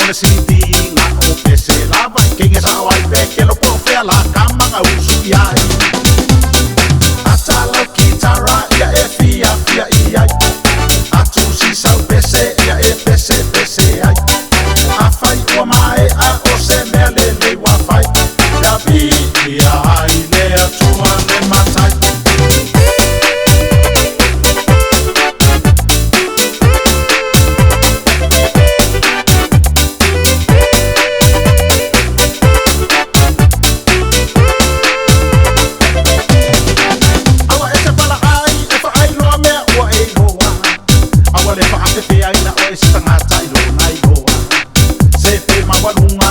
le sinitinga o que se lava y quien es agua y ve que lo profe a la cama a uso y ay hasta la guitarra ya e fia fia y ay a tu si sal pese ya e pese pese ay a fai o mai a o se me le wa fai ya vi ya ai le a tu ane matai le fa ate te ai na o e se tangata i lo nai hoa se te mawalunga